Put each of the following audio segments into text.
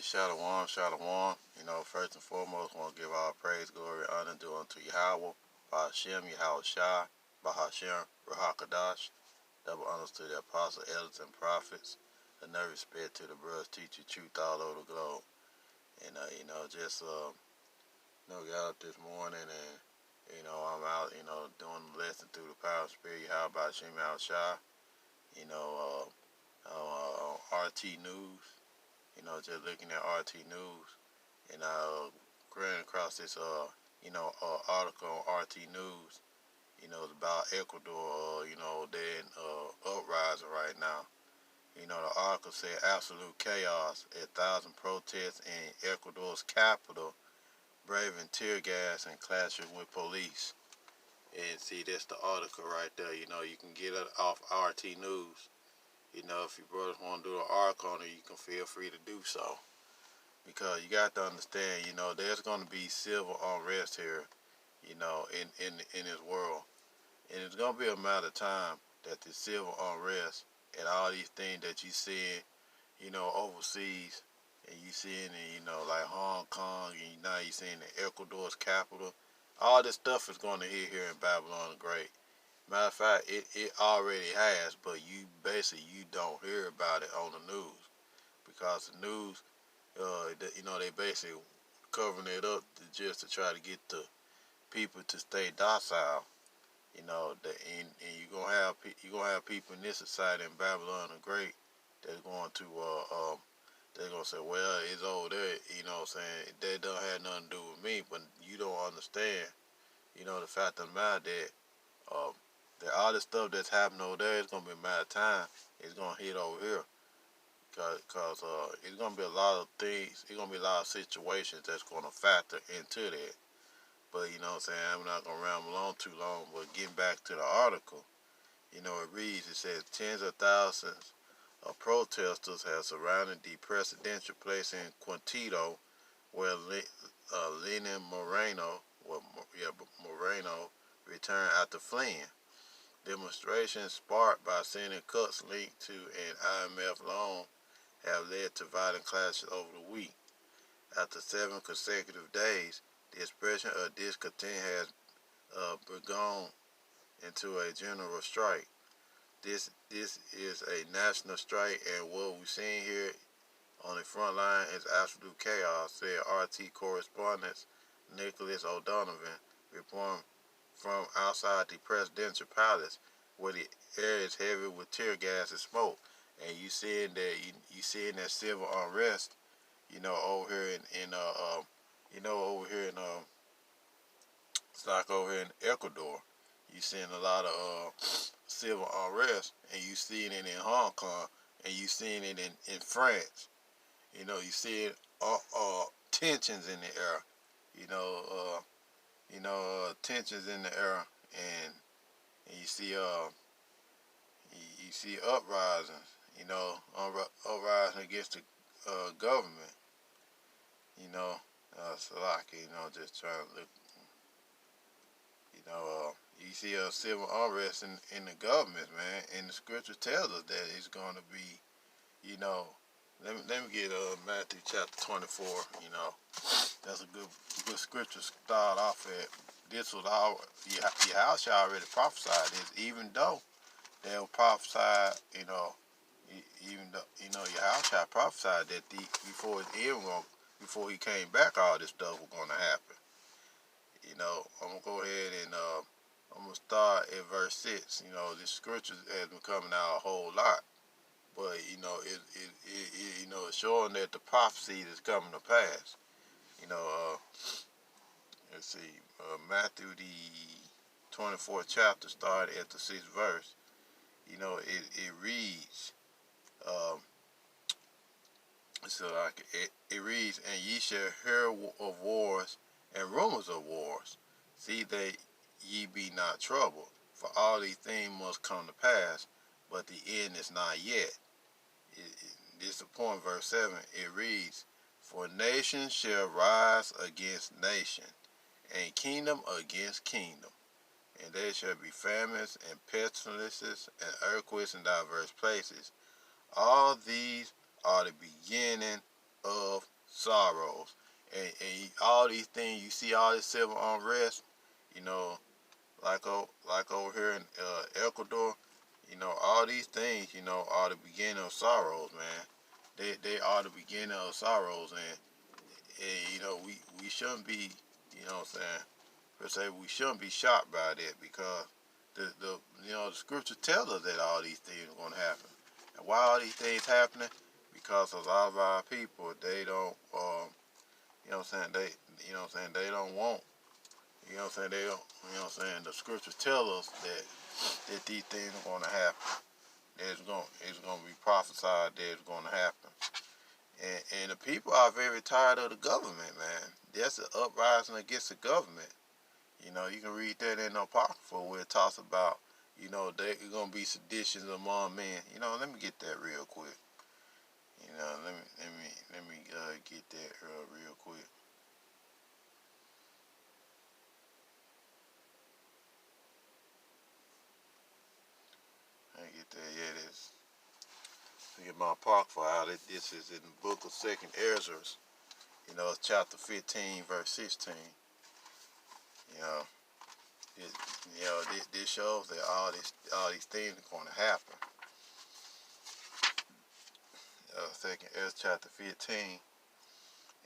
Shalom, shalom. First and foremost, I want to give all praise, glory, honor due unto Yahweh, Bahashem, Yahweh Shai, Bahashem, Rahakadash. Double honors to the apostles, elders, and prophets. And no respect to the brothers, teaching truth all over the globe. And, got up this morning and, I'm out, doing the lesson through the power of spirit, Yahweh, Bahashem, Yahweh Shai. On RT News. Just looking at RT News, and I ran across this, article on RT News. It's about Ecuador. They're in uprising right now. The article said absolute chaos, 1,000 protests in Ecuador's capital, braving tear gas and clashing with police. And see, that's the article right there. You can get it off RT News. If your brothers want to do an article on it, you can feel free to do so. Because you got to understand, there's going to be civil unrest here, in this world. And it's going to be a matter of time that the civil unrest and all these things that you see, overseas, and you seeing in, like Hong Kong, and now you seeing in Ecuador's capital, all this stuff is going to hit here in Babylon the Great. Matter of fact, it already has, but you don't hear about it on the news, because the news, they basically covering it up just to try to get the people to stay docile. And you're gonna have people in this society in Babylon the Great that's going to they're gonna say, well, it's over there. That don't have nothing to do with me. But you don't understand, the fact of the matter that all this stuff that's happening over there is gonna be a matter of time. It's gonna hit over here. Cause it's gonna be a lot of things. It's gonna be a lot of situations that's gonna factor into that. But I'm not gonna ramble on too long. But getting back to the article, it reads. It says tens of thousands of protesters have surrounded the presidential place in Quintito, where Lenin Moreno returned after fleeing. Demonstrations sparked by sending cuts linked to an IMF loan have led to violent clashes over the week. After 7 consecutive days, the expression of discontent has begun into a general strike. This is a national strike, and what we're seeing here on the front line is absolute chaos, said RT correspondent Nicholas O'Donovan, reporting from outside the presidential palace, where the air is heavy with tear gas and smoke. And you seeing that civil unrest, over here it's like over here in Ecuador. You seeing a lot of civil unrest, and you seeing it in Hong Kong, and you seeing it in France. You see tensions in the air. Tensions in the air, and you see uprisings. Uprising against the government. So like just trying to look. You see a civil unrest in the government, man, and the scripture tells us that it's going to be, let me get Matthew chapter 24. That's a good scripture to start off at. This was all Yahusha already prophesied this, even though they were prophesied, even though Yahusha prophesied that before he came back, all this stuff was going to happen. I'm gonna go ahead and I'm gonna start at verse 6. This scripture has been coming out a whole lot, but it's showing that the prophecy is coming to pass. Let's see, Matthew the 24th chapter, started at the 6th verse. It reads, it reads, and ye shall hear of wars and rumors of wars. See that ye be not troubled, for all these things must come to pass, but the end is not yet. This is the point, verse 7. It reads, for nation shall rise against nation, and kingdom against kingdom. And there shall be famines and pestilences and earthquakes in diverse places. All these are the beginning of sorrows. And all these things, you see all this civil unrest, you know, like over here in Ecuador, all these things, are the beginning of sorrows, man. They are the beginning of sorrows, and we shouldn't be, what I'm saying, per se, we shouldn't be shocked by that because the scripture tells us that all these things are going to happen. And why are these things happening? Because a lot of our people, they don't, they don't want, they don't, the scriptures tell us that these things are going to happen. It's going to be prophesied that it's going to happen. And the people are very tired of the government, man. That's an uprising against the government. You can read that in the Apocrypha where it talks about, there's going to be seditions among men. Let me get that real quick. Let me get that real quick. Let me get that. Yeah, it is. Get my Apocrypha out. This is in the book of Second Ezra. It's chapter 15, verse 16. You know, it, this shows that all these things are going to happen. Second Ezra chapter 15,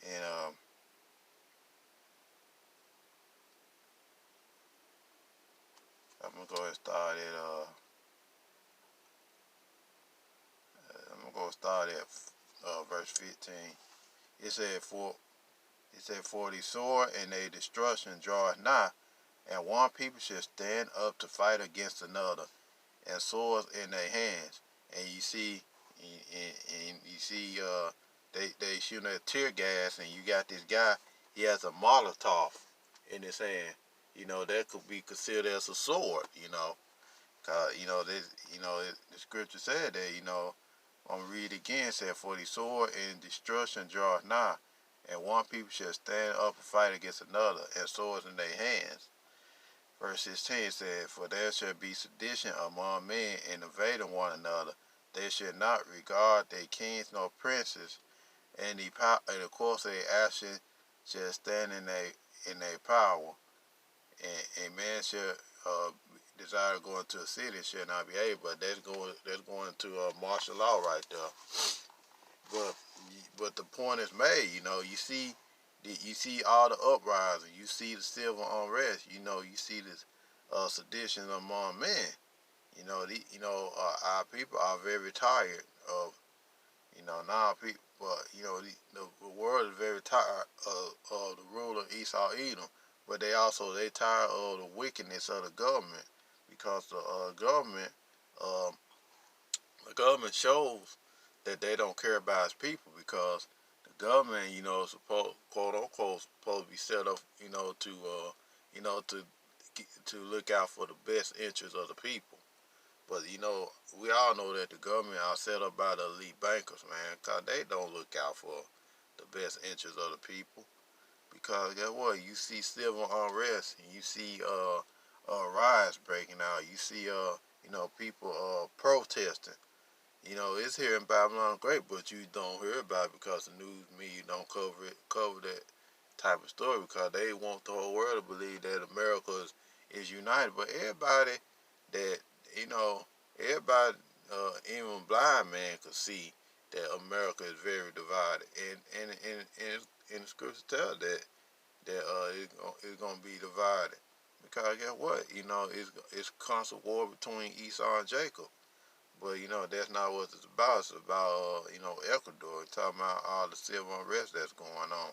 and I'm gonna go ahead and start at verse 15. It said for the sword and a destruction draweth nigh, and one people shall stand up to fight against another, and swords in their hands. And you see, they shooting at tear gas, and you got this guy. He has a Molotov in his hand. That could be considered as a sword. Cause the scripture said that. I'm gonna read it again. Said for the sword and destruction draweth nigh, and one people shall stand up and fight against another, and swords in their hands. Verse 16 said, for there shall be sedition among men, and invading one another. They shall not regard their kings nor princes, and the course of their action shall stand in their power. And man shall desire to go into a city shall not be able. But that's going to martial law right there. But the point is made. You see all the uprising. You see the civil unrest. You see this sedition among men. Our people are very tired of now people. But the world is very tired of the rule of Esau Edom. But they tired of the wickedness of the government because um, the government shows that they don't care about its people because the government, is supposed, quote unquote, supposed to be set up, to look out for the best interests of the people. But we all know that the government are set up by the elite bankers, man, because they don't look out for the best interests of the people. Because guess what? You see civil unrest, and you see riots breaking out. You see people protesting. It's here in Babylon Great, but you don't hear about it because the news media don't cover that type of story because they want the whole world to believe that America is united. But everybody that everybody, even blind man could see that America is very divided, and the scriptures tell it's gonna be divided because guess what? It's constant war between Esau and Jacob. But that's not what it's about. It's about Ecuador. It's talking about all the civil unrest that's going on.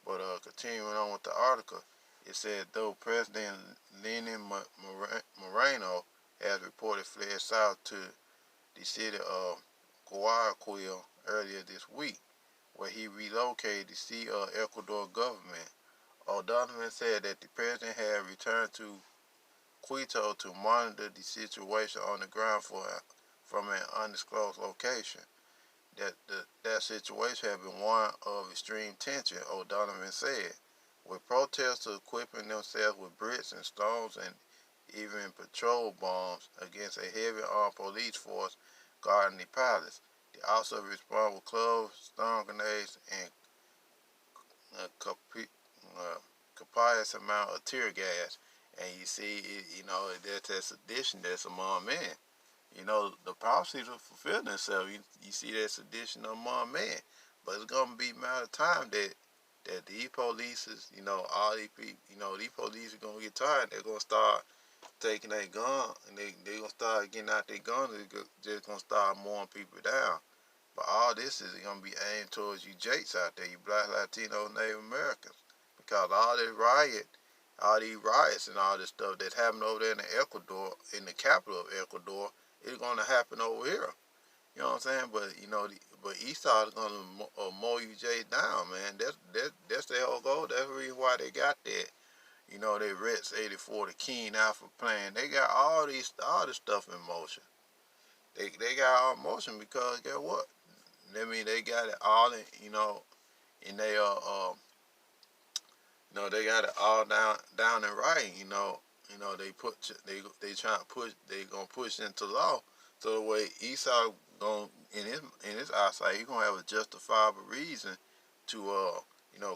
But continuing on with the article, it said though President Lenin Moreno has reported fled south to the city of Guayaquil earlier this week, where he relocated to see Ecuador government. O'Donovan said that the president had returned to Quito to monitor the situation on the ground from an undisclosed location. That situation had been one of extreme tension, O'Donovan said, with protesters equipping themselves with bricks and stones and even patrol bombs against a heavy armed police force guarding the palace. They also respond with clubs, stun grenades, and copious amount of tear gas. And you see, there's that sedition that's among men. The prophecies will fulfill themselves. You see that sedition among men. But it's going to be a matter of time that these police is, all these people, these police are going to get tired. They're going to start taking their gun, and they're going to start getting out their guns. They're just going to start mowing people down. But all this is going to be aimed towards you Jakes out there, you Black, Latino, Native Americans. Because all these riots and all this stuff that's happening over there in Ecuador, in the capital of Ecuador, it's going to happen over here. You know what I'm saying? But but Esau is gonna mow you Jay down, man. That's their whole goal. That's the reason why they got that. They Rex 84, the Keen Alpha plan. They got all this stuff in motion. They got all in motion because guess what? I mean, they got it all in they they got it all down and right. They trying to push. They gonna push into law. So the way Esau going in his eyesight, he gonna have a justifiable reason to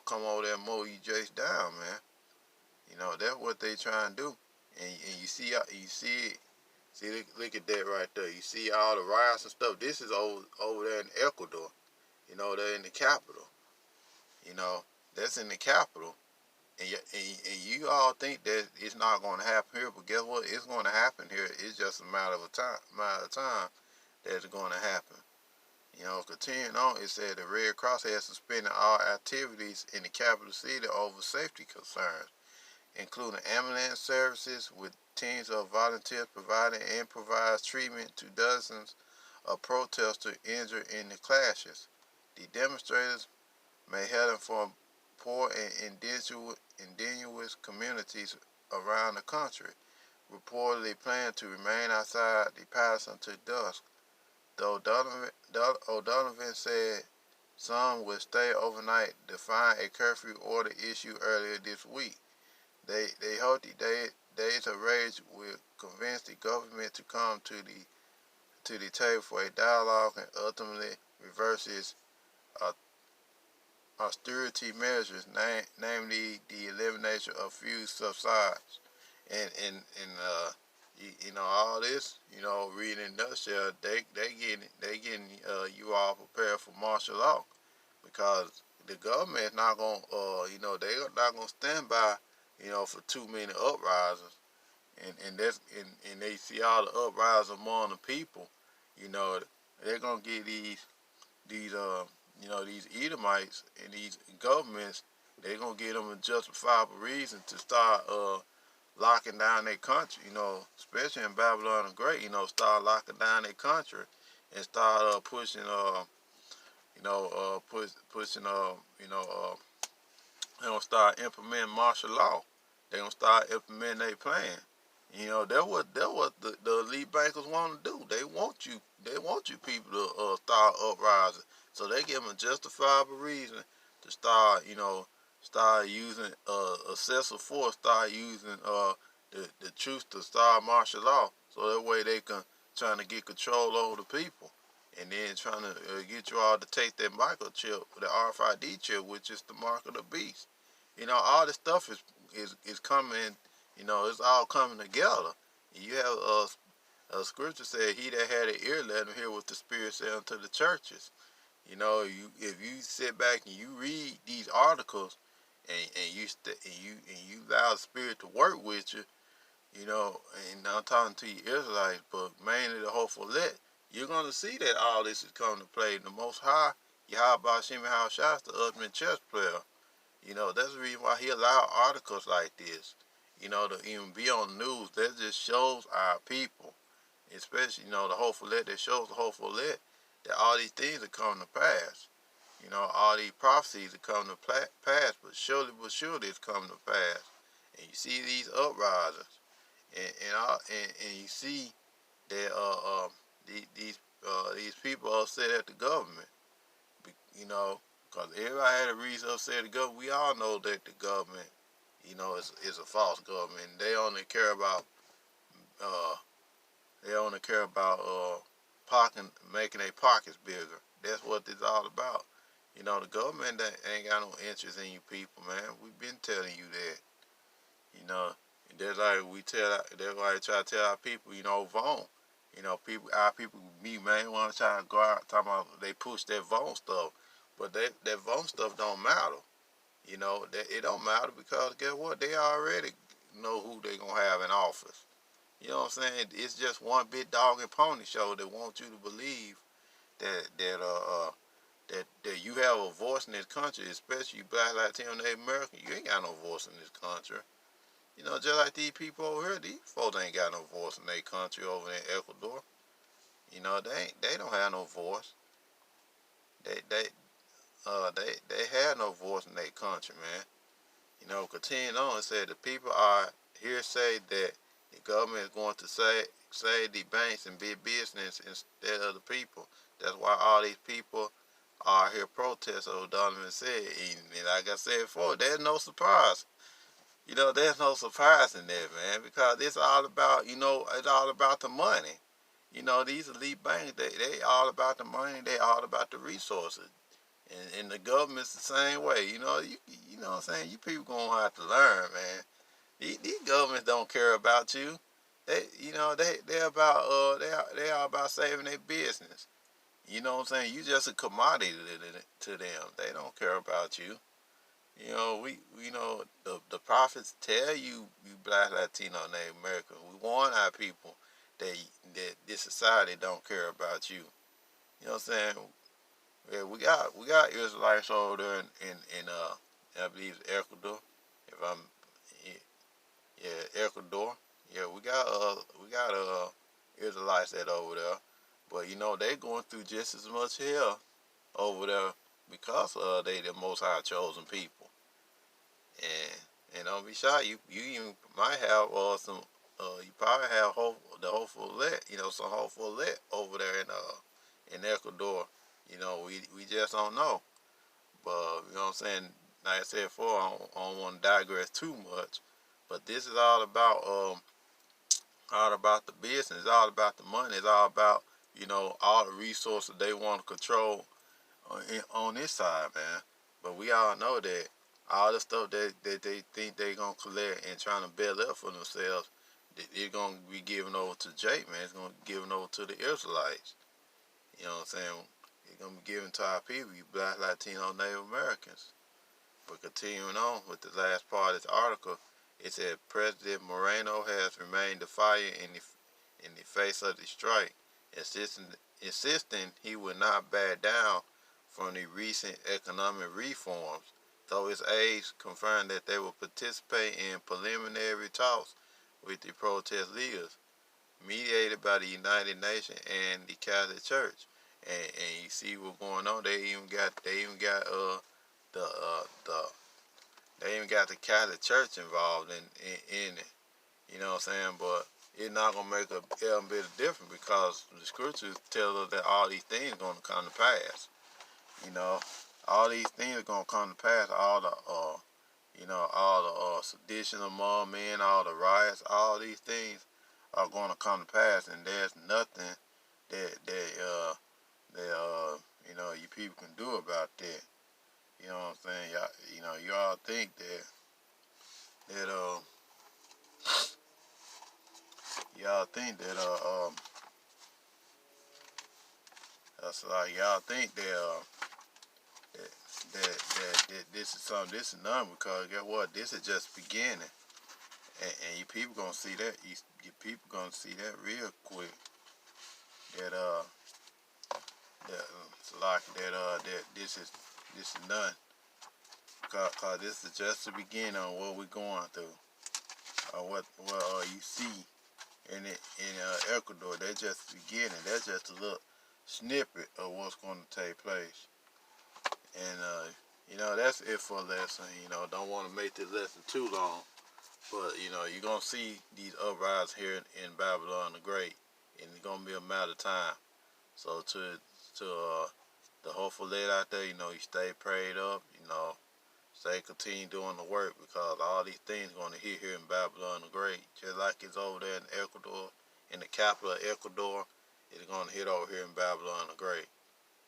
come over there and mow you Jace down, man. That's what they trying to do. And you see it. See, look at that right there. You see all the riots and stuff. This is over there in Ecuador. They're in the capital. That's in the capital. And you all think that it's not going to happen here, but guess what? It's going to happen here. It's just a matter of time that it's going to happen. Continuing on, it said the Red Cross has suspended all activities in the capital city over safety concerns, including ambulance services, with teams of volunteers providing improvised treatment to dozens of protesters injured in the clashes. The demonstrators may head for poor and indigenous communities around the country, reportedly plan to remain outside the palace until dusk. Though O'Donovan said some would stay overnight, defying a curfew order issued earlier this week. They hope the days of rage will convince the government to come to the table for a dialogue and ultimately reverse its austerity measures, namely the elimination of few subsides. And all this, reading in a nutshell, they getting you all prepared for martial law, because the government is not gonna they're not gonna stand by for too many uprisers, and they see all the uprisers among the people. They're gonna get these Edomites and these governments, they're gonna give them a justifiable reason to start locking down their country, especially in Babylon the Great, start locking down their country and start pushing pushing they gonna start implementing martial law. They gonna start implementing their plan. That's what the elite bankers want to do. They want you people to start uprising. So they give them a justifiable reason to start using excessive force, start using the truth to start martial law. So that way they can trying to get control over the people, and then trying to get you all to take that microchip, the RFID chip, which is the mark of the beast. All this stuff is coming. It's all coming together. You have a scripture said, "He that had an ear, let him hear what the Spirit said unto the churches." If you sit back and you read these articles, and you allow the Spirit to work with you, and I'm talking to you Israelites, but mainly the hopeful elect, you're gonna see that all this is coming to play. The Most High, Yahweh Shem Shai, the ultimate chess player. That's the reason why he allowed articles like this, to even be on the news. That just shows our people, especially, the hopeful elect, that shows the hopeful elect that all these things are coming to pass. All these prophecies are coming to pass, but surely it's coming to pass. And you see these uprisings, and you see that these people are upset at the government, because everybody had a reason to upset the government. We all know that the government, is a false government. They only care about making their pockets bigger. That's what it's all about. The government ain't got no interest in you people, man. We've been telling you that. You know, that's why I try to tell our people, vote. Our people, me, man, want to try to go out talking about they push that vote stuff, but that vote stuff don't matter. That it don't matter because guess what? They already know who they gonna have in office. You know what I'm saying? It's just one big dog and pony show that wants you to believe that you have a voice in this country, especially you Black, Latino, Native American. You ain't got no voice in this country. Just like these people over here, these folks ain't got no voice in their country over in Ecuador. They don't have no voice. They have no voice in their country, man. Continuing on, it said the people are here say that the government is going to save the banks and big business instead of the people. That's why all these people are here protesting, Donovan said. And like I said before, there's no surprise. There's no surprise in that, man, because it's all about, it's all about the money. These elite banks, they all about the money, they all about the resources. And the government's the same way. You know what I'm saying? You people gonna have to learn, man. These governments don't care about you. They're about they are about saving their business. You know what I'm saying? You just a commodity to them. They don't care about you. The prophets tell you, Black, Latino, Native American, we warn our people that this society don't care about you. You know what I'm saying? Yeah, we got Israelites over there in I believe Ecuador. If I'm Ecuador. Yeah, we got Israelites that over there. But they going through just as much hell over there because they the most high chosen people. And don't be shy, you even might have some you probably have the hopeful let, some hopeful let over there in Ecuador. We just don't know. But you know what I'm saying? Like I said before, I don't want to digress too much. But this is all about the business. It's all about the money. It's all about all the resources they want to control on this side, man. But we all know that all the stuff that they think they gonna collect and trying to build up for themselves, it's gonna be given over to Jake, man. It's gonna be given over to the Israelites. You know what I'm saying? It's gonna be given to our people, you Black, Latino, Native Americans. But continuing on with the last part of this article, it said President Moreno has remained defiant in the face of the strike, insisting he would not back down from the recent economic reforms, though his aides confirmed that they will participate in preliminary talks with the protest leaders, mediated by the United Nations and the Catholic Church. And you see what's going on. They even got the they even got the Catholic Church involved in it. You know what I'm saying? But it's not gonna make a damn bit of difference because the scriptures tell us that all these things are gonna come to pass. All these things are gonna come to pass. All the sedition among men, all the riots, all these things are gonna come to pass, and there's nothing that you people can do about that. You know what I'm saying? Y'all think that y'all think that that's like y'all think that this is something, this is none, because guess what? This is just beginning, and you people gonna see that. You people gonna see that real quick. That that this is none, cause this is just the beginning on what we're going through. What you see in Ecuador, that's just the beginning. That's just a little snippet of what's going to take place. And that's it for a lesson. Don't want to make this lesson too long, but you're gonna see these uprisings here in Babylon the Great, and it's gonna be a matter of time. So to the hopeful lady out there, you stay prayed up, stay continue doing the work, because all these things are gonna hit here in Babylon the Great, just like it's over there in Ecuador, in the capital of Ecuador, it's going to hit over here in Babylon the Great.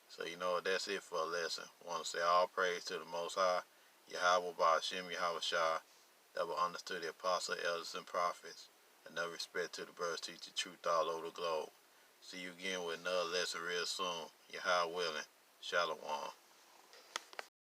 So, that's it for a lesson. I want to say all praise to the Most High, Yahweh Ba'ashem Yahweh Shah, that will understood the apostles, elders, and prophets, and no respect to the brothers teaching truth all over the globe. See you again with another lesson real soon. Yahweh willing. Shalom.